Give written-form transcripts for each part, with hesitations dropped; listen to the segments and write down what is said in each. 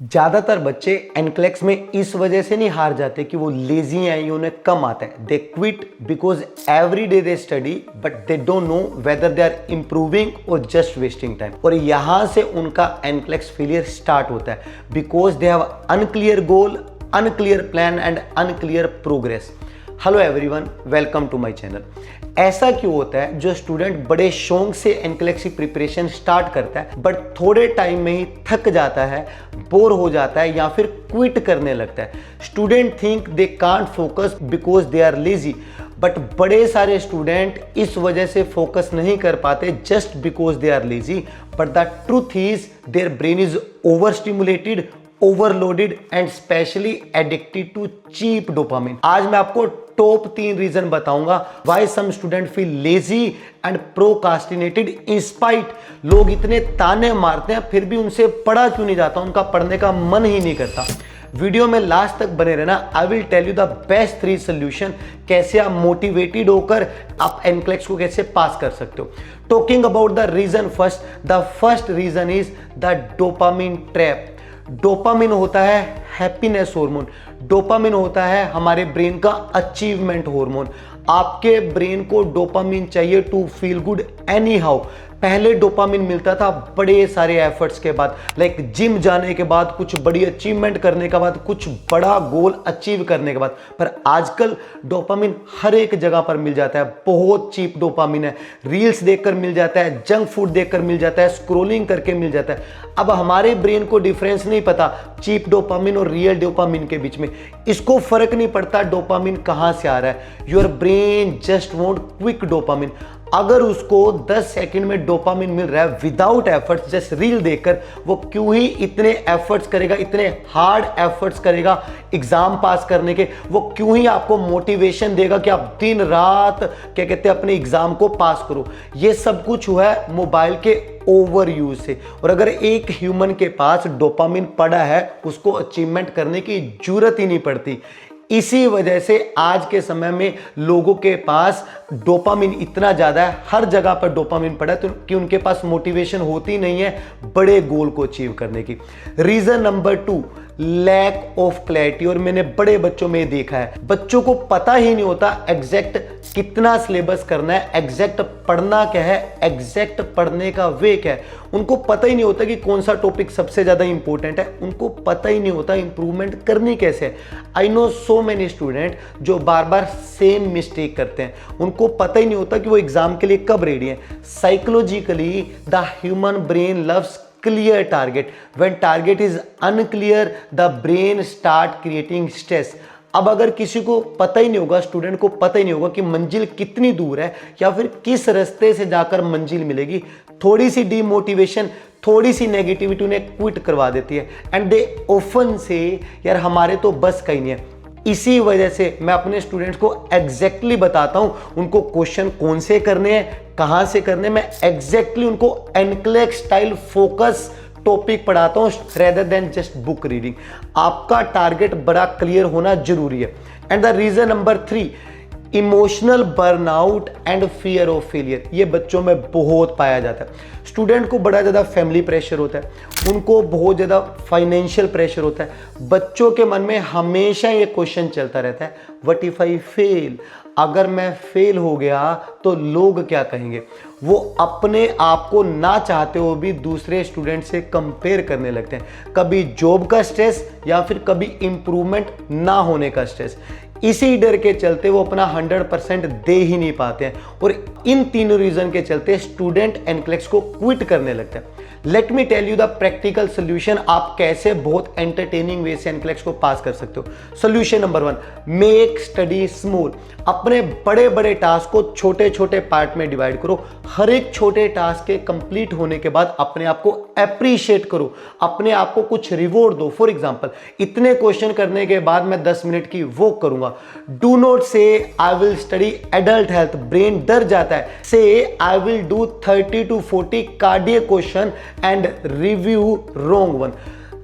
ज्यादातर बच्चे एनक्लेक्स में इस वजह से नहीं हार जाते कि वो लेजी हैं या उन्हें कम आता है। They quit because every day they study but they don't know whether they are improving और जस्ट वेस्टिंग टाइम। और यहां से उनका एनक्लेक्स फेलियर स्टार्ट होता है because they have unclear goal, unclear plan and unclear progress. Hello everyone, welcome to my channel. ऐसा क्यों होता है जो स्टूडेंट बड़े शौक से एनक्लेक्स की प्रिपरेशन स्टार्ट करता है बट थोड़े टाइम में ही थक जाता है, बोर हो जाता है या फिर क्विट करने लगता है। Student think they can't focus because they are lazy, but बड़े सारे स्टूडेंट इस वजह से फोकस नहीं कर पाते just because they are lazy. But the truth is their brain is over stimulated, overloaded and specially addicted to cheap dopamine. आज मैं आपको टॉप 3 रीजन बताऊंगा why some student feel lazy and procrastinated in spite. लोग इतने ताने मारते हैं फिर भी उनसे पढ़ा क्यों नहीं जाता, उनका पढ़ने का मन ही नहीं करता। वीडियो में लास्ट तक बने रहना। I will tell you the best 3 solution कैसे आप मोटिवेटेड होकर आप एनक्लेक्स को कैसे पास कर सकते हो। Talking about the reason first, the first reason is the dopamine trap. Dopamine होता है हैप्पीनेस हार्मोन, डोपामिन होता है हमारे ब्रेन का अचीवमेंट हार्मोन। आपके ब्रेन को डोपामिन चाहिए to feel good anyhow. पहले डोपामिन मिलता था बड़े सारे एफर्ट्स के बाद, लाइक जिम जाने के बाद, कुछ बड़ी अचीवमेंट करने के बाद, कुछ बड़ा गोल अचीव करने के बाद। पर आजकल डोपामिन हर एक जगह पर मिल जाता है, बहुत चीप डोपामिन है। रील्स देखकर मिल जाता है, जंक फूड देखकर मिल जाता है, स्क्रोलिंग करके मिल जाता है। अब हमारे ब्रेन को डिफरेंस नहीं पता चीप डोपामिन और रियल डोपामिन के बीच में। इसको फर्क नहीं पड़ता डोपामिन कहां से आ रहा है। Your brain just want quick dopamine. अगर उसको 10 सेकंड में डोपामिन मिल रहा है विदाउट एफर्ट्स, जस्ट रील देखकर, वो क्यों ही इतने एफर्ट्स करेगा, इतने हार्ड एफर्ट्स करेगा एग्जाम पास करने के। वो क्यों ही आपको मोटिवेशन देगा कि आप दिन रात क्या कहते हैं अपने एग्जाम को पास करो। ये सब कुछ हुआ है मोबाइल के ओवर यूज से। और अगर एक ह्यूमन के पास डोपामिन पड़ा है उसको अचीवमेंट करने की जरूरत ही नहीं पड़ती। इसी वजह से आज के समय में लोगों के पास डोपामिन इतना ज्यादा है, हर जगह पर डोपामिन पड़ा है, तो कि उनके पास मोटिवेशन होती नहीं है बड़े गोल को अचीव करने की। Reason number 2, lack of clarity. और मैंने बड़े बच्चों में देखा है बच्चों को पता ही नहीं होता एग्जैक्ट कितना सिलेबस करना है, एग्जैक्ट पढ़ना क्या है, एग्जैक्ट पढ़ने का वे क्या है। उनको पता ही नहीं होता कि कौन सा टॉपिक सबसे ज्यादा इंपॉर्टेंट है, उनको पता ही नहीं होता इंप्रूवमेंट करनी कैसे है। I know so many student जो बार बार सेम मिस्टेक करते हैं, उनको पता ही नहीं होता कि वो एग्जाम के लिए कब रेडी है। Psychologically the human brain loves clear target. When target is unclear, the brain start creating stress. अब अगर किसी को पता ही नहीं होगा, स्टूडेंट को पता ही नहीं होगा कि मंजिल कितनी दूर है या फिर किस रास्ते से जाकर मंजिल मिलेगी, थोड़ी सी डीमोटिवेशन, थोड़ी सी नेगेटिविटी उन्हें क्विट करवा देती है। एंड दे ऑफन से यार हमारे तो बस का ही नहीं है। इसी वजह से मैं अपने स्टूडेंट्स को एग्जैक्टली बताता हूं उनको क्वेश्चन कौन से करने हैं, कहां से करने हैं। मैं एग्जैक्टली उनको एनक्लेक्स स्टाइल फोकस टॉपिक पढ़ाता हूं rather than just book reading. आपका टारगेट बड़ा क्लियर होना जरूरी है। And the reason number 3, emotional burnout and fear of failure. ये बच्चों में बहुत पाया जाता है। स्टूडेंट को बड़ा ज़्यादा फैमिली प्रेशर होता है, उनको बहुत ज़्यादा फाइनेंशियल प्रेशर होता है। बच्चों के मन में हमेशा ये क्वेश्चन चलता रहता है, व्हाट इफ आई फेल। अगर मैं फेल हो गया तो लोग क्या कहेंगे। वो अपने आप को ना चाहते हुए भी दूसरे स्टूडेंट से कंपेयर करने लगते हैं। कभी जॉब का स्ट्रेस या फिर कभी इंप्रूवमेंट ना होने का स्ट्रेस। इसी डर के चलते वो अपना 100% दे ही नहीं पाते हैं और इन तीनों रीजन के चलते स्टूडेंट एनक्लेक्स को क्विट करने लगते हैं। Let me tell you the practical solution, आप कैसे बहुत एंटरटेनिंग वे से एनक्लेक्स को पास कर सकते हो। Solution number 1, make study small. अपने बड़े बड़े टास्क को छोटे छोटे पार्ट में डिवाइड करो। हर एक छोटे टास्क के कंप्लीट होने के बाद अपने आप को अप्रिशिएट करो, अपने आप को कुछ रिवॉर्ड दो। फॉर एग्जांपल, इतने क्वेश्चन करने के बाद मैं 10 मिनट की वॉक करूंगा। डू नॉट से I will study adult health, brain डर जाता है। से I will do 30 to 40 cardiac question and review wrong one.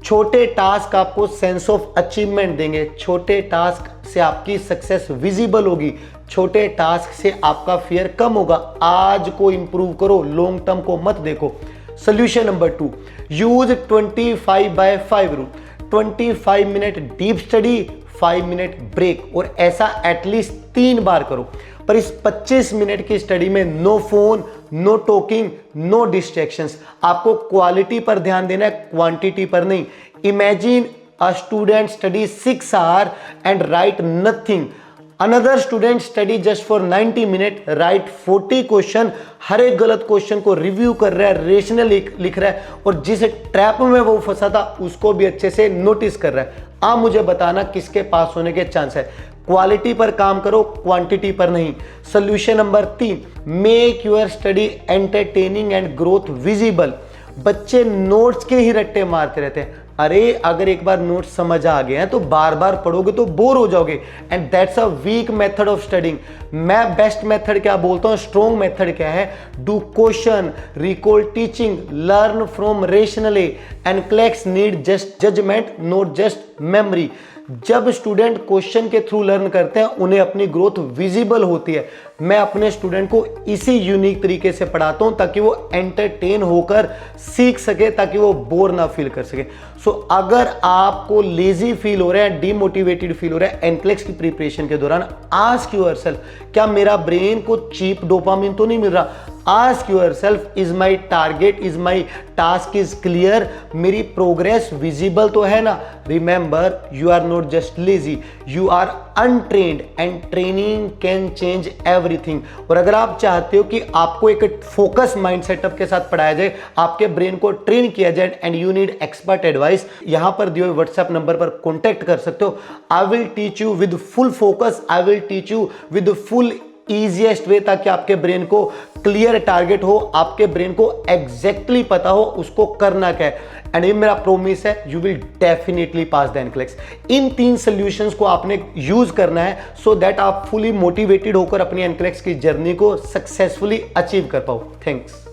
छोटे टास्क आपको सेंस ऑफ अचीवमेंट देंगे, छोटे टास्क से आपकी सक्सेस विजिबल होगी, छोटे टास्क से आपका फियर कम होगा। आज को इंप्रूव करो, लॉन्ग टर्म को मत देखो। Solution number 2, use 25/5 rule. 25 minute deep study, 5 minute break, और ऐसा एटलीस्ट 3 बार करो। पर इस 25 मिनट की स्टडी में no phone, no talking, no distractions. आपको क्वालिटी पर ध्यान देना है, क्वांटिटी पर नहीं। Imagine a student study 6 hour and write nothing, another student study just for 90 minute, write 40 question, हर एक गलत क्वेश्चन को रिव्यू कर रहा है, रेशनल लिख रहा है, और जिस ट्रैप में वो फंसा था उसको भी अच्छे से नोटिस कर रहा है। आप मुझे बताना किसके पास होने के चांस है। क्वालिटी पर काम करो, क्वांटिटी पर नहीं। Solution number 3, make your study entertaining and growth visible. बच्चे नोट्स के ही रट्टे मारते रहते हैं। अरे अगर एक बार नोट्स समझ आ गए हैं तो बार बार पढ़ोगे तो बोर हो जाओगे, and that's a weak method of studying. मैं बेस्ट मेथड क्या बोलता हूं, स्ट्रॉन्ग मेथड क्या है, do question, recall teaching, learn from rationally, NCLEX need just judgment not just memory. जब स्टूडेंट क्वेश्चन के थ्रू लर्न करते हैं उन्हें अपनी ग्रोथ विजिबल होती है। मैं अपने स्टूडेंट को इसी यूनिक तरीके से पढ़ाता हूं ताकि वो एंटरटेन होकर सीख सके, ताकि वो बोर ना फील कर सके। सो अगर आपको लेजी फील हो रहा है, डीमोटिवेटेड फील हो रहा है एनक्लेक्स की प्रिपरेशन के दौरान, आस्क योरसेल्फ, क्या मेरा ब्रेन को चीप डोपामिन तो नहीं मिल रहा? Ask yourself, is my target, is my task is clear, मेरी प्रोग्रेस विजिबल तो है ना? Remember, you are not just lazy, you are untrained, and training can change everything. और अगर आप चाहते हो कि आपको एक फोकस माइंड सेटअप के साथ पढ़ाया जाए, आपके ब्रेन को ट्रेन किया जाए, and you need expert advice, यहां पर दिए हुए व्हाट्सएप नंबर पर कॉन्टैक्ट कर सकते हो। I will teach you with full focus, I will teach you with full easiest वे, ताकि आपके ब्रेन को क्लियर टारगेट हो, आपके ब्रेन को एग्जैक्टली पता हो उसको करना क्या है। एंड ये मेरा प्रोमिस है, you will definitely pass the NCLEX. In 3 solutions को आपने यूज करना है सो दैट आप फुली मोटिवेटेड होकर अपनी एनक्लेक्स की जर्नी को सक्सेसफुली अचीव कर पाओ। थैंक्स।